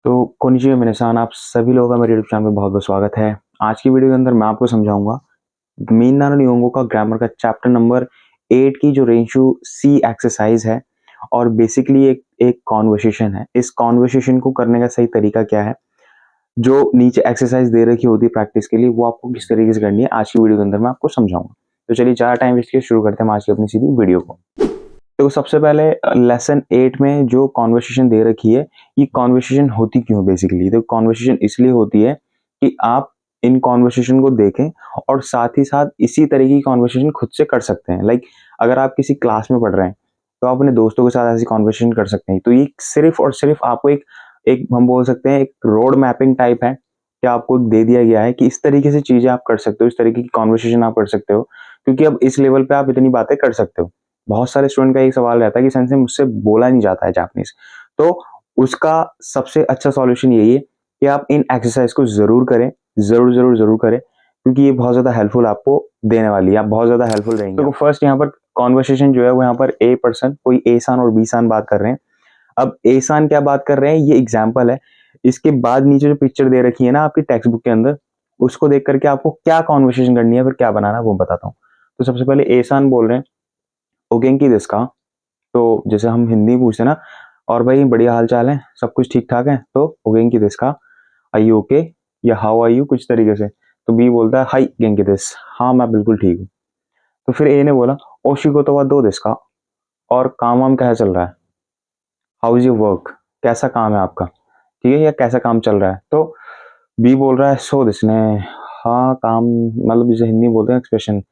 तो कोनिचिवा मिनासान, आप सभी लोगों का मेरे यूट्यूब चैनल में बहुत-बहुत स्वागत है। आज की वीडियो के अंदर मैं आपको समझाऊँगा मिन्ना नो निहोंगो का ग्रामर का चैप्टर नंबर 8 की जो रेंशु सी एक्सरसाइज है और बेसिकली एक एक कन्वर्सेशन है। इस कन्वर्सेशन को करने का सही तरीका क्या है? जो नीचे एक्सरसाइज दे रखी होती है प्रैक्टिस के लिए, वो आपको किस तरीके से करनी है, आज की वीडियो के अंदर मैं आपको समझाऊँगा। तो चलिए ज़्यादा टाइम वेस्ट किए शुरू करते हैं हम आज की अपनी सीधी वीडियो को। तो सबसे पहले लेसन 8 में जो कन्वर्सेशन दे रखी है, ये कन्वर्सेशन होती क्यों है बेसिकली? तो कन्वर्सेशन इसलिए होती है कि आप इन कन्वर्सेशन को देखें और साथ ही साथ इसी तरह की कन्वर्सेशन खुद से कर सकते हैं। लाइक अगर आप किसी क्लास में पढ़ रहे हैं, तो आप अपने दोस्तों के साथ ऐसी कन्वर्सेशन कर सकते हैं। तो ये सिर्फ़ और सिर्फ़ आपको एक एक हम बोल सकते हैं एक रोड मैपिंग टाइप है कि आपको दे दिया गया है कि इस तरीके से चीज़ें आप कर सकते हो, इस तरीके की कन्वर्सेशन आप कर सकते हो, क्योंकि अब इस लेवल पे आप इतनी बातें कर सकते हो। बहुत सारे स्टूडेंट का एक सवाल रहता है कि सर से मुझसे बोला नहीं जाता है जापानीज़। तो उसका सबसे अच्छा सॉल्यूशन यही है कि आप इन एक्सरसाइज़ को ज़रूर करें, ज़रूर करें, क्योंकि ये बहुत ज़्यादा हेल्पफुल आपको देने वाली है, आप बहुत ज़्यादा हेल्पफुल रहेंगे। तो फर्स्ट यहाँ पर कन्वर्सेशन जो है वो यहाँ पर ए पर्सन कोई ए सान और बी सान बात कर रहे हैं। अब ए सान क्या बात कर रहे हैं, ये एग्जाम्पल है। इसके बाद नीचे जो पिक्चर दे रखी है ना आपकी टेक्स्ट बुक के अंदर, उसको देख करके आपको क्या कन्वर्सेशन करनी है, फिर क्या बनाना है वो बताता हूँ। तो सबसे पहले ए सान बोल रहे हैं, "ओ गेंकी देsu का?" तो जैसे हम हिंदी में पूछते हैं ना, और भाई बढ़िया हाल चाल है, सब कुछ ठीक ठाक है, तो "ओ गेंकी देsu का?" "Are you okay?" या "हाउ आर यू?" कुछ तरीके से। तो बी बोलता है, "हाई गेंकी देsu." हाँ, मैं बिल्कुल ठीक हूँ। तो फिर ए ने बोला, "ओ शिगोतो वा दो desu का?" और काम वाम कैसा चल रहा है? "How is your work?" कैसा काम है आपका? ठीक है, या कैसा काम चल रहा है? तो बी बोल रहा है, "सो देsu ने." हाँ, काम मतलब जैसे हिंदी में बोलते हैं एक्सप्रेशन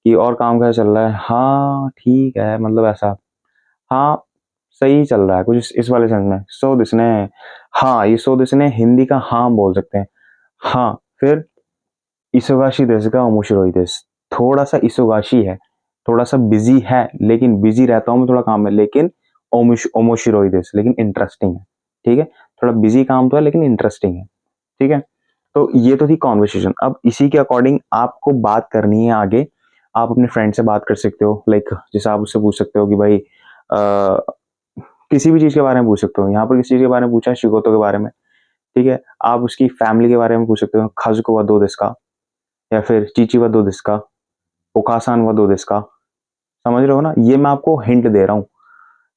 कि और काम कैसा चल रहा है? हाँ, ठीक है, मतलब ऐसा। हाँ, सही चल रहा है, कुछ इस वाले सेंस में। सो दिस ने, हाँ, ये सो दिस ने हिंदी का हाँ बोल सकते हैं। हाँ, फिर इसोगाशी देसु का ओमोशिरोई देसु। थोड़ा-सा इसोगाशी है, थोड़ा-सा बिज़ी है, लेकिन बिज़ी रहता हूँ मैं थोड़ा काम में, लेकिन ओमोशिरोई देसु, लेकिन इंटरेस्टिंग है। ठीक है? थोड़ा बिज़ी काम तो है लेकिन इंटरेस्टिंग है। ठीक है? तो ये तो थी कन्वर्सेशन। अब इसी के अकॉर्डिंग आपको बात करनी है आगे। आप अपने फ्रेंड से बात कर सकते हो, लाइक जैसे आप उससे पूछ सकते हो कि भाई किसी भी चीज़ के बारे में पूछ सकते हो। यहाँ पर किसी चीज़ के बारे में पूछा है, शिगोतो के बारे में, ठीक है? आप उसकी फैमिली के बारे में पूछ सकते हो, काज़ुको वा दो desu का? या फिर चीची वा दो desu का? ओकासान वा दो desu का? समझ रहे हो ना? ये मैं आपको हिंट दे रहा हूँ,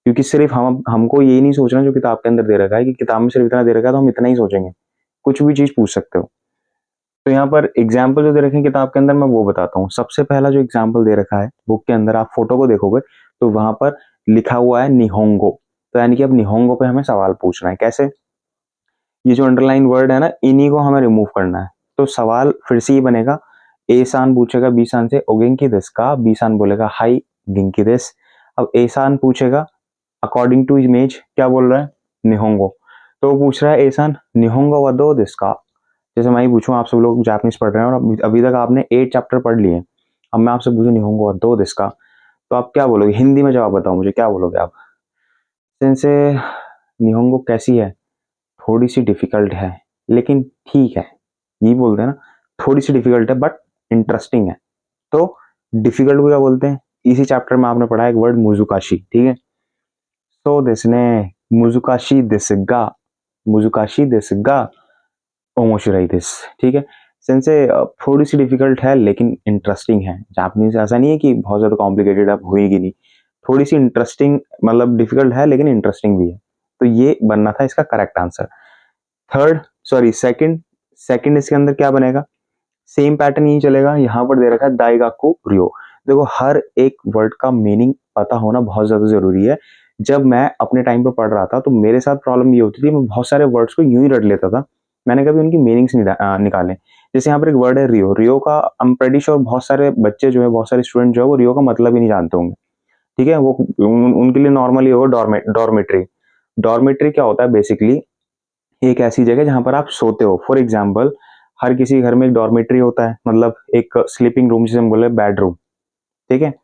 क्योंकि सिर्फ़ हम हमको यही नहीं सोचना जो किताब के अंदर दे रखा है कि किताब में सिर्फ़ इतना दे रखा है तो हम इतना ही सोचेंगे। कुछ भी चीज़ पूछ सकते हो। तो यहाँ पर एग्ज़ाम्पल जो दे रखे हैं किताब के अंदर मैं वो बताता हूँ। सबसे पहला जो एग्ज़ाम्पल दे रखा है बुक के अंदर, आप फ़ोटो को देखोगे तो वहाँ पर लिखा हुआ है निहोंगो। तो यानी कि अब निहोंगो पे हमें सवाल पूछना है। कैसे? ये जो अंडरलाइन वर्ड है ना, इन्हीं को हमें रिमूव करना है। तो सवाल फिर से ये बनेगा, ए सान पूछेगा बी सान से, "ओ गेंकी देसु का?" बी सान बोलेगा, "हाई गेंकी देसु।" अब ए सान पूछेगा अकॉर्डिंग टू इमेज क्या बोल रहा है? निहोंगो। तो वो पूछ रहा है ए सान, "निहोंगो वा दो desu का?" जैसे मैं ही पूछूँ, आप सब लोग जापानीज़ पढ़ रहे हैं और अभी अभी तक आपने 8 चैप्टर पढ़ लिए हैं। अब मैं आपसे पूछूँ निहोंगो वा दो desu का? तो आप क्या बोलोगे? हिंदी में जवाब बताओ मुझे, क्या बोलोगे आप? सेंसे, निहोंगो कैसी है? थोड़ी-सी डिफ़िकल्ट है, लेकिन ठीक है। यही बोलते हैं ना, थोड़ी-सी डिफ़िकल्ट है बट इंटरेस्टिंग है। तो डिफ़िकल्ट को क्या बोलते हैं? इसी चैप्टर में आपने पढ़ा है एक वर्ड मुज़ुकाशी, ठीक है? तो देसने, मुज़ुकाशी देसु गा, मुज़ुकाशी देसु गा ओमोशिराई देसु, ठीक है? सेंसे थोड़ी-सी डिफ़िकल्ट है लेकिन इंटरेस्टिंग है। जापानीज़ ऐसा नहीं है कि बहुत ज़्यादा कॉम्प्लिकेटेड अब होएगी नहीं। थोड़ी-सी इंटरेस्टिंग, मतलब डिफ़िकल्ट है लेकिन इंटरेस्टिंग भी है। तो ये बनना था इसका correct answer. Third, sorry second, second इसके अंदर क्या बनेगा? सेम पैटर्न यही चलेगा। यहाँ पर दे रखा है दाइगाकू रियो। देखो, हर एक वर्ड का मीनिंग पता होना बहुत ज़्यादा ज़रूरी है। जब मैं अपने टाइम पे पढ़ रहा था तो मेरे साथ प्रॉब्लम ये होती थी, मैं बहुत सारे वर्ड्स को यूँ ही रट लेता था। मैंने कभी उनकी मीनिंग्स नहीं निकाले। जैसे यहाँ पर एक वर्ड है रियो, रियो का आई एम प्रेटी श्योर बहुत सारे बच्चे जो है, बहुत सारे स्टूडेंट जो है वो रियो का मतलब ही नहीं जानते होंगे। ठीक है? वो उनके लिए नॉर्मली होगा डॉर्मेट्री। डॉर्मेट्री क्या होता है बेसिकली? एक ऐसी जगह जहाँ पर आप सोते हो। फॉर एग्जाम्पल, हर किसी घर में एक डॉर्मेट्री होता है, मतलब एक स्लीपिंग रूम जिसे हम बोले बेडरूम, ठीक है?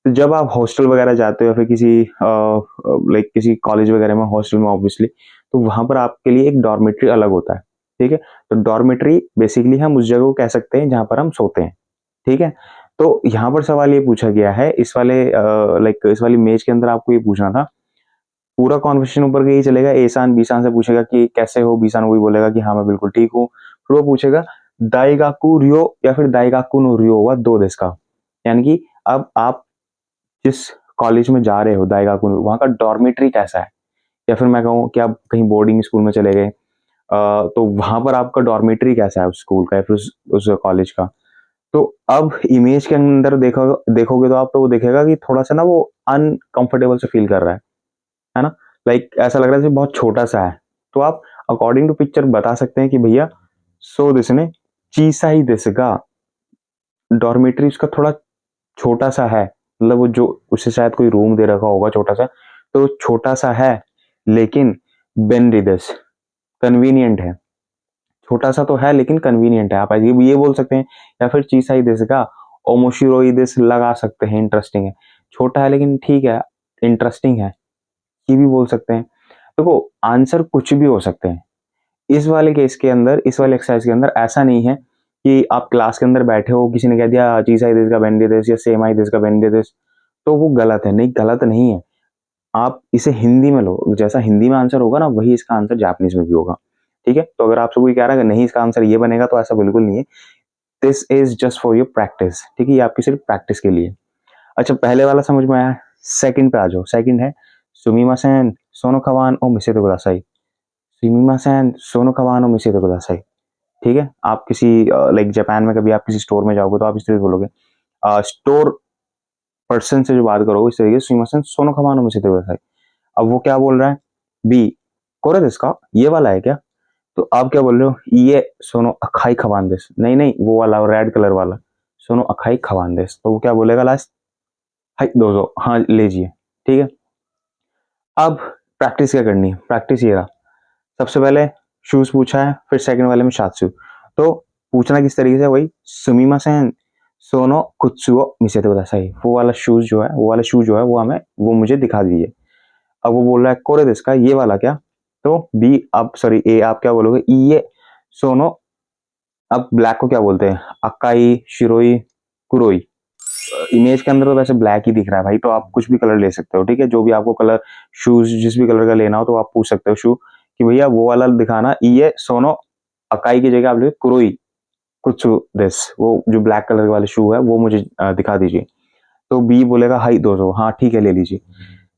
तो जब आप हॉस्टल वगैरह जाते हो या फिर किसी लाइक किसी कॉलेज वगैरह में हॉस्टल में ऑब्वियसली, तो वहाँ पर आपके लिए एक डॉर्मेट्री अलग होता है, ठीक है? तो डॉर्मेट्री बेसिकली हम उस जगह को कह सकते हैं जहाँ पर हम सोते हैं, ठीक है? तो यहाँ पर सवाल ये पूछा गया है इस वाले लाइक इस वाली इमेज के अंदर आपको ये पूछना था पूरा कॉन्वर्सेशन ऊपर का यही चलेगा, ए सान बी सान से पूछेगा कि कैसे हो, बी सान वही बोलेगा कि हाँ मैं बिल्कुल ठीक हूँ। फिर वो पूछेगा दाइगाकू रियो या फिर दाइगाकू नो रियो हुआ दो देश का, यानी कि अब आप जिस कॉलेज में जा रहे हो दाइगाकू वहाँ का डॉर्मेट्री कैसा है, या फिर मैं कहूँ कि आप कहीं बोर्डिंग स्कूल में चले गए, तो वहां पर आपका डॉर्मेट्री कैसा है उस स्कूल का या फिर उस कॉलेज का। तो अब इमेज के अंदर देखोगे तो आप तो वो देखेगा कि थोड़ा सा ना वो अनकंफर्टेबल से फील कर रहा है ना, लाइक ऐसा लग रहा है जैसे बहुत छोटा सा है। तो आप अकॉर्डिंग टू पिक्चर बता सकते हैं कि भैया सो दिस ने चीसा ही दिस का डॉर्मेट्री उसका थोड़ा छोटा सा है, मतलब वो जो उसे शायद कोई रूम दे रखा होगा छोटा सा, तो छोटा सा है लेकिन बेनरिदस कन्वीनियंट है। छोटा सा तो है लेकिन कन्वीनियंट है, आप ये बोल सकते हैं। या फिर चीसा ही दिस का ओमोशिरो दिस लगा सकते हैं, इंटरेस्टिंग है। छोटा है लेकिन ठीक है, इंटरेस्टिंग है, ये भी बोल सकते हैं। देखो आंसर कुछ भी हो सकते हैं। इस वाले केस के अंदर, इस वाले एक्सरसाइज के अंदर ऐसा नहीं है कि आप क्लास के अंदर बैठे हो, किसी ने कह दिया चीज आई दिस का बेंडे दिस या सेम आई दिस का बेंडे दिस, तो वो गलत है। नहीं, गलत नहीं है। आप इसे हिंदी में लो, जैसा हिंदी में आंसर होगा ना वही इसका आंसर जापानीज में भी होगा। ठीक है, तो अगर आपसे कोई कह रहा है कि नहीं इसका आंसर ये बनेगा, तो ऐसा बिल्कुल नहीं है। This is just for your practice. ठीक है, ये आपकी सिर्फ प्रैक्टिस के लिए। अच्छा, पहले वाला समझ में आया। सेकंड पे आ जाओ। सेकंड है सुमिमासेन सोनो कवान ओ मिसे तो कुदासाई। सुमिमासेन सोनो कवान ओ मिसे तो कुदासाई। ठीक है, आप किसी लाइक जापान में कभी आप किसी स्टोर में जाओगे तो आप इस तरीके बोलोगे, स्टोर पर्सन से जो बात करोगे इस तरीके से, सुमिमासेन सोनो कवान ओ मिसे तो कुदासाई। अब वो क्या बोल रहा है, बी कोरे दिस का, ये वाला है क्या? तो आप क्या बोल रहे हो, ये सोनो अखाई खवान दिस। नहीं नहीं, वो वाला रेड कलर वाला सोनो अखाई खवान दिस। तो वो क्या बोलेगा लास्ट, हाई दोजो, हाँ लीजिए। ठीक है, अब प्रैक्टिस क्या करनी है। प्रैक्टिस ये रहा, सबसे पहले शूज पूछा है, फिर सेकंड वाले में शात्सु। तो पूछना किस तरीके से, वही सुमिमासेन सोनो कुत्सुओ मिसेते कुदासाई। वो वाला शूज जो है, वो वाला शूज जो है वो हमें, वो मुझे दिखा दीजिए। अब वो बोल रहा है कोरे दिस का, ये वाला क्या? तो बी, आप सॉरी ए, आप क्या बोलोगे, ये सोनो। अब ब्लैक को क्या बोलते हैं, अकाई शिरोई कुरोई। इमेज के अंदर तो वैसे ब्लैक ही दिख रहा है भाई, तो आप कुछ भी कलर ले सकते हो। ठीक है, जो भी आपको कलर, शूज जिस भी कलर का लेना हो तो आप पूछ सकते हो शू कि भैया वो वाला दिखाना, ये सोनो अकाई की जगह आप लिखे कुरोई कुछ दिस, वो जो ब्लैक कलर वाले शू है वो मुझे दिखा दीजिए। तो बी बोलेगा हाई दोजो, हाँ ठीक है ले लीजिए।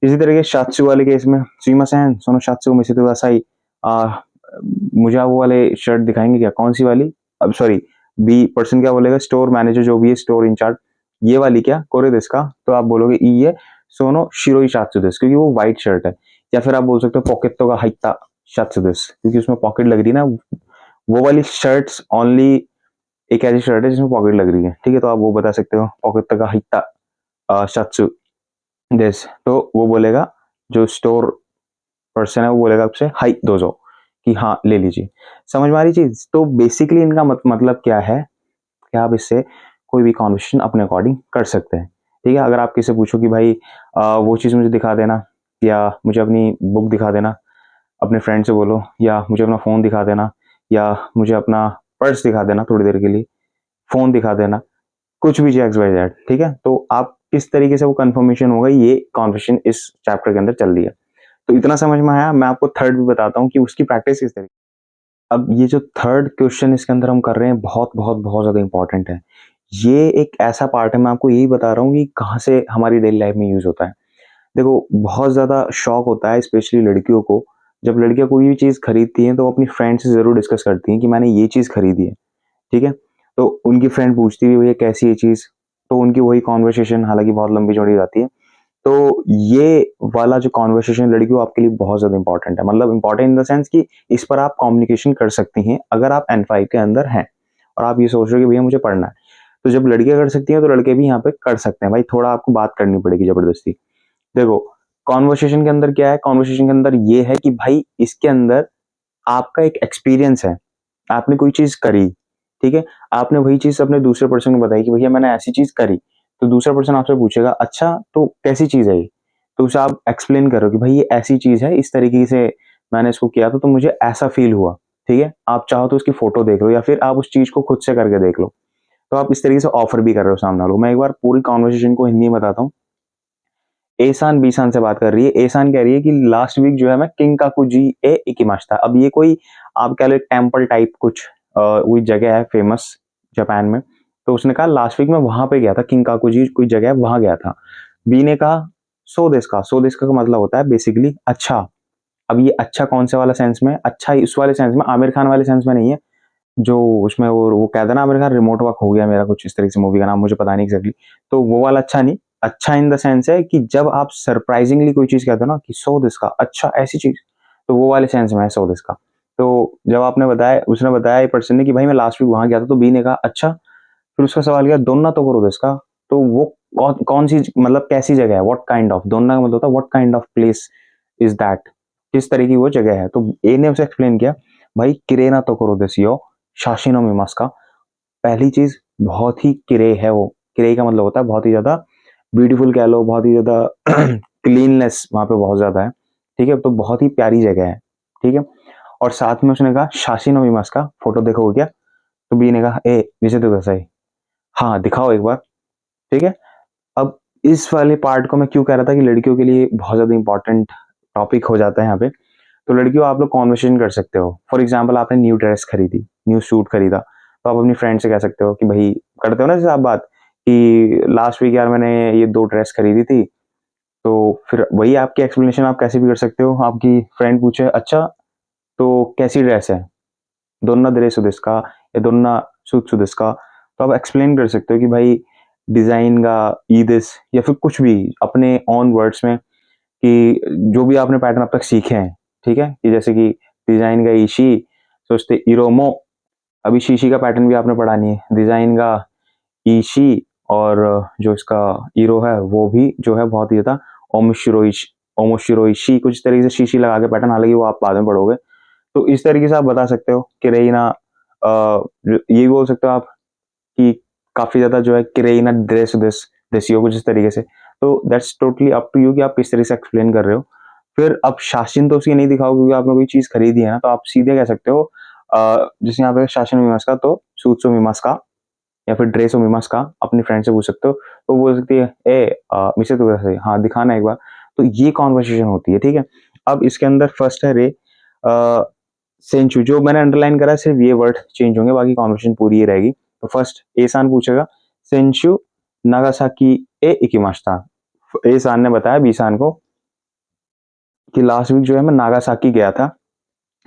इसी तरीके शात्सु वाले केस में सुइमासेन सोनो शात्सु मिसितो वासाई, मुझे आप वो वाले शर्ट दिखाएंगे क्या, कौन सी वाली? अब सॉरी, बी पर्सन क्या बोलेगा, स्टोर मैनेजर जो भी है, स्टोर इंचार्ज, ये वाली क्या कोरे दिस का? तो आप बोलोगे ये सोनो शिरोई शात्सु दिस, क्योंकि वो व्हाइट शर्ट है। या फिर आप बोल सकते हो पॉकेटो का हाइता शात्सु दिस, क्योंकि उसमें पॉकेट लग रही है ना। वो वाली शर्ट्स ओनली एक ऐसी शर्ट है जिसमें पॉकेट लग रही है। ठीक है, तो आप वो बता सकते हो पॉकेट का हाइता शात्सु दिस। तो वो बोलेगा, जो स्टोर पर्सन है वो बोलेगा आपसे हाई दोजो, कि हाँ ले लीजिए। समझ में आ रही चीज? तो बेसिकली इनका मतलब क्या है कि आप इससे कोई भी कॉन्वर्सेशन अपने अकॉर्डिंग कर सकते हैं। ठीक है, अगर आप किसी से पूछो कि भाई वो चीज़ मुझे दिखा देना, या मुझे अपनी बुक दिखा देना, अपने फ्रेंड से बोलो, या मुझे अपना फ़ोन दिखा देना, या मुझे अपना पर्स दिखा देना थोड़ी देर के लिए, फ़ोन दिखा देना, कुछ भी एक्स वाई जेड। ठीक है, तो आप किस तरीके से वो कंफर्मेशन होगा, ये कॉन्वर्सेशन इस चैप्टर के अंदर चल रही है। तो इतना समझ में आया। मैं आपको थर्ड भी बताता हूँ कि उसकी प्रैक्टिस किस तरीके। अब ये जो थर्ड क्वेश्चन इसके अंदर हम कर रहे हैं, बहुत बहुत बहुत ज़्यादा इंपॉर्टेंट है। ये एक ऐसा पार्ट है, मैं आपको यही बता रहा हूँ कि कहाँ से हमारी डेली लाइफ में यूज़ होता है। देखो बहुत ज़्यादा शौक होता है स्पेशली लड़कियों को, जब लड़कियाँ कोई भी चीज़ खरीदती हैं तो अपनी फ्रेंड से ज़रूर डिस्कस करती हैं कि मैंने ये चीज़ खरीदी है। ठीक है, तो उनकी फ्रेंड पूछती है भैया कैसी है चीज़, तो उनकी वही कॉन्वर्सेशन हालांकि बहुत लंबी चौड़ी जाती है। तो ये वाला जो कॉन्वर्सेशन लड़कियों आपके लिए बहुत ज़्यादा इंपॉर्टेंट है, मतलब इंपॉर्टेंट इन द सेंस कि इस पर आप कम्युनिकेशन कर सकती हैं अगर आप N5 के अंदर हैं और आप ये सोच रहे हो कि भैया मुझे पढ़ना है। तो जब लड़कियां कर सकती हैं तो लड़के भी यहाँ पे कर सकते हैं भाई, थोड़ा आपको बात करनी पड़ेगी जबरदस्ती। देखो कॉन्वर्सेशन के अंदर क्या है, कॉन्वर्सेशन के अंदर ये है कि भाई इसके अंदर आपका एक एक्सपीरियंस है, आपने कोई चीज करी। ठीक है, आपने वही चीज अपने दूसरे पर्सन को बताई कि भैया मैंने ऐसी चीज करी, तो दूसरा पर्सन आपसे पूछेगा अच्छा तो कैसी चीज है ये, तो उसे आप एक्सप्लेन करो कि भाई ये ऐसी चीज है, इस तरीके से मैंने इसको किया था तो मुझे ऐसा फील हुआ। ठीक है, आप चाहो तो उसकी फोटो देख लो या फिर आप उस चीज को खुद से करके देख लो। तो आप इस तरीके से ऑफर भी कर रहे हो सामने वालों को। मैं एक बार पूरी कॉन्वर्सेशन को हिंदी में बताता हूँ। एसान बीसान से बात कर रही है। एसान कह रही है कि लास्ट वीक जो है मैं किंकाकुजी ए इकिमाशिता। अब ये कोई आप कह लो टेम्पल टाइप कुछ कोई जगह है फेमस जापान में। तो उसने कहा लास्ट वीक मैं वहां पे गया था, किंकाकुजी कोई जगह है वहां गया था। बी ने कहा सो देश का। सो देश का मतलब होता है बेसिकली अच्छा। अब ये अच्छा कौन से वाला सेंस में? अच्छा इस वाले सेंस में, आमिर खान वाले सेंस में नहीं है। जो उसमें वो कहता है ना आमिर खान, रिमोट वर्क हो गया मेरा, कुछ इस तरीके से मूवी का नाम मुझे पता नहीं एग्जैक्टली। तो वो वाला अच्छा नहीं। अच्छा इन द सेंस है कि जब आप सरप्राइजिंगली कोई चीज कहते हो ना कि सो दिस का, अच्छा ऐसी चीज, तो वो वाले सेंस में है सो दिस का। तो जब आपने बताया, उसने बताया ये पर्सन ने कि भाई मैं लास्ट वीक वहां गया था, तो बी ने कहा अच्छा। फिर उसका सवाल किया दोन्ना तो करो दिस का। तो वो कौन सी मतलब कैसी जगह है, व्हाट काइंड ऑफ, दोन्ना का मतलब होता है what kind of place is that, किस तरह की वो जगह है। तो ए ने उसे एक्सप्लेन किया भाई किरेना तो करो दिस यो शाशिनो मिमास का। पहली चीज बहुत ही किरे है वो। किरे का मतलब होता है बहुत ही ज्यादा ब्यूटीफुल कह लो, बहुत ही ज्यादा क्लीननेस वहां पे बहुत ज्यादा है। ठीक है, तो बहुत ही प्यारी जगह है। ठीक है, और साथ में उसने कहा शाशिनो मिमास का, फोटो देखोगे क्या? तो बी ने कहा ए विजय तो कैसा है, हाँ दिखाओ एक बार। ठीक है, अब इस वाले पार्ट को मैं क्यों कह रहा था कि लड़कियों के लिए बहुत ज्यादा इंपॉर्टेंट टॉपिक हो जाता है यहाँ पे। तो लड़कियों आप लोग कॉन्वर्सेशन कर सकते हो। फॉर एग्जाम्पल आपने न्यू ड्रेस खरीदी, न्यू सूट खरीदा, तो आप अपनी फ्रेंड से कह सकते हो कि भाई, करते हो ना जैसे आप बात कि लास्ट वीक यार मैंने ये 2 ड्रेस खरीदी थी। तो फिर वही आपकी एक्सप्लेनेशन आप कैसे भी कर सकते हो। आपकी फ्रेंड पूछे अच्छा तो कैसी ड्रेस है, दोनों ड्रेस दिस का या दोनों सूट दिस का। तो आप एक्सप्लेन कर सकते हो कि भाई डिजाइन का ई दिस, या फिर कुछ भी अपने ऑन वर्ड्स में कि जो भी आपने पैटर्न अब तक सीखे हैं। ठीक है, कि जैसे कि डिजाइन का ईशी, सोचते इरोमो, अभी शीशी का पैटर्न भी आपने पढ़ा नहीं है। डिजाइन का ईशी, और जो इसका ईरो है वो भी जो है बहुत ही ज्यादा ओमोशिरोइश, ओमोशिरोइशी, कुछ तरीके से शीशी लगा के पैटर्न, हालांकि वो आप बाद में पढ़ोगे। तो इस तरीके से आप बता सकते हो कि रेना, ये बोल सकते हो आप कि काफी ज्यादा जो है किरेना ड्रेस दिस देसी हो, कुछ इस तरीके से। तो that's totally up to you कि आप किस तरीके से एक्सप्लेन कर रहे हो। फिर अब शासन तो उसकी नहीं दिखाओ क्योंकि आपने कोई चीज खरीदी है ना, तो आप सीधे कह सकते हो जैसे यहाँ पे शासन मीमांस का, तो सूत्सो मीमांस का या फिर ड्रेसो मीमांस का अपनी फ्रेंड से पूछ सकते हो। तो वो बोल सकती है ए मिसे तो वैसे हाँ दिखाना एक बार। तो ये कॉन्वर्सेशन होती है। ठीक है, अब इसके अंदर फर्स्ट है रे सेंचु, जो मैंने अंडरलाइन करा है सिर्फ ये वर्ड चेंज होंगे, बाकी कॉन्वर्सेशन पूरी ही रहेगी। तो फर्स्ट एसान पूछेगा सेंचु नागासाकी ए इकिमाशिता। एसान ने बताया बीसान को कि लास्ट वीक जो है मैं नागासाकी गया था।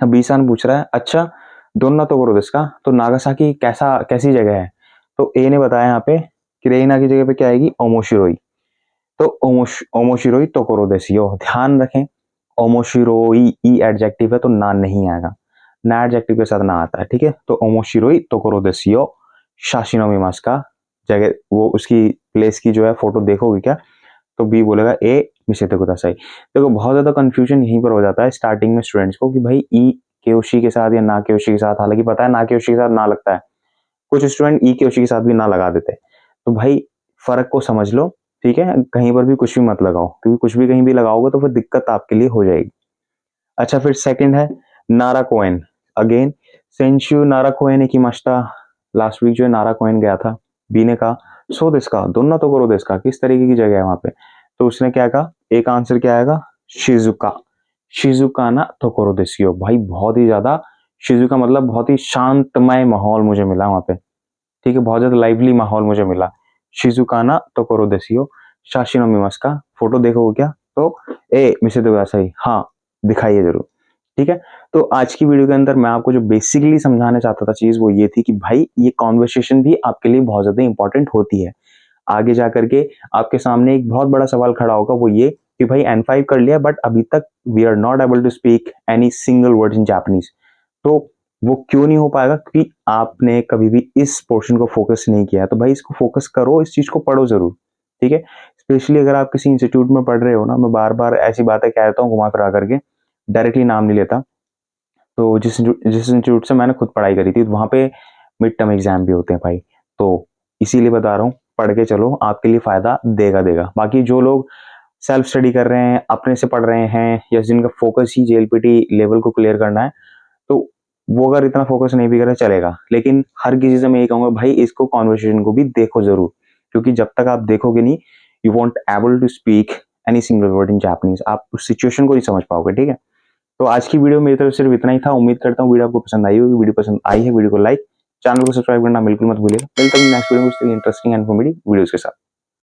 अब बीसान पूछ रहा है अच्छा दोनों तो करो इसका, तो नागासाकी कैसा, कैसी जगह है? तो ए ने बताया यहाँ पे कि रेना की जगह पे क्या आएगी, ओमोशिरोई। तो ओमोशिरोई तोकोरो देसियो, ध्यान रखें ओमोशिरोई ई एडजेक्टिव है तो ना नहीं आएगा, ना एडजेक्टिव के साथ ना आता है। ठीक है, तो ओमोशिरोई तोकोरो देसियो शाशिनो मिमास का जगह, वो उसकी प्लेस की जो है फोटो देखोगे क्या? तो बी बोलेगा ए मिसेते कुदासाई। देखो बहुत ज्यादा कंफ्यूजन यहीं पर हो जाता है स्टार्टिंग में स्टूडेंट्स को कि भाई ई केओशी के साथ या ना केओशी के साथ, हालांकि पता है ना केओशी के साथ ना लगता है, कुछ स्टूडेंट ई केओशी के साथ भी ना लगा देते हैं। तो भाई फर्क को समझ लो। ठीक है, कहीं पर भी कुछ भी मत लगाओ, क्योंकि कुछ भी कहीं भी लगाओगे तो फिर दिक्कत आपके लिए हो जाएगी। अच्छा, फिर सेकंड है नारा कोएन। अगेन सेंशु नारा कोएन की मश्ता, लास्ट वीक जो है नारा कोएन गया था। बी ने कहा सो दिस का, दोनों तो करो दिस का, किस तरीके की जगह है वहां पे? तो उसने क्या कहा, एक आंसर क्या आएगा, शिजुका। शिजुका ना तो करो दिसियो। भाई बहुत ही ज्यादा, शिजुका मतलब बहुत ही शांतमय माहौल मुझे मिला वहां पे। ठीक है, बहुत ज्यादा लाइवली माहौल मुझे मिला। शिजुकाना तो करो देसियो शाशिनो मिमास का, फोटो देखोगे क्या? तो ए मिसे तो वैसा ही हाँ दिखाइए जरूर। ठीक है, तो आज की वीडियो के अंदर मैं आपको जो बेसिकली समझाना चाहता था चीज वो ये थी कि भाई ये कॉन्वर्सेशन भी आपके लिए बहुत ज्यादा इंपॉर्टेंट होती है। आगे जाकर के आपके सामने एक बहुत बड़ा सवाल खड़ा होगा, वो ये कि भाई N5 कर लिया बट अभी तक we are not able to speak any single word in Japanese. तो वो क्यों नहीं हो पाएगा? क्योंकि आपने कभी भी इस पोर्शन को फोकस नहीं किया। तो भाई इसको फोकस करो, इस चीज को पढ़ो जरूर। ठीक है, स्पेशली अगर आप किसी इंस्टीट्यूट में पढ़ रहे हो ना, मैं बार बार ऐसी बातें कह देता हूँ घुमा फिरा करके, डायरेक्टली नाम नहीं लेता। तो जिस इंस्टीट्यूट से मैंने खुद पढ़ाई करी थी वहां पे मिड टर्म एग्जाम भी होते हैं भाई। तो इसीलिए बता रहा हूँ, पढ़ के चलो, आपके लिए फायदा देगा देगा। बाकी जो लोग सेल्फ स्टडी कर रहे हैं, अपने से पढ़ रहे हैं, या जिनका फोकस ही जेएलपीटी लेवल को क्लियर करना है, तो वो अगर इतना फोकस नहीं भी करे चलेगा। लेकिन हर किसी से मैं ये कहूंगा भाई इसको कॉन्वर्सेशन को भी देखो जरूर, क्योंकि जब तक आप देखोगे नहीं, you won't able to speak any single word in Japanese, आप उस सिचुएशन को नहीं समझ पाओगे, ठीक है। तो आज की वीडियो मेरी तरफ सिर्फ इतना ही था। उम्मीद करता हूँ वीडियो आपको पसंद आई होगी। वीडियो पसंद आई है, वीडियो को लाइक, चैनल को सब्सक्राइब करना बिल्कुल मत भूलिएगा। मिलता हूँ नेक्स्ट वीडियो में इंटरेस्टिंग एंड कॉमेडी वीडियोस के साथ।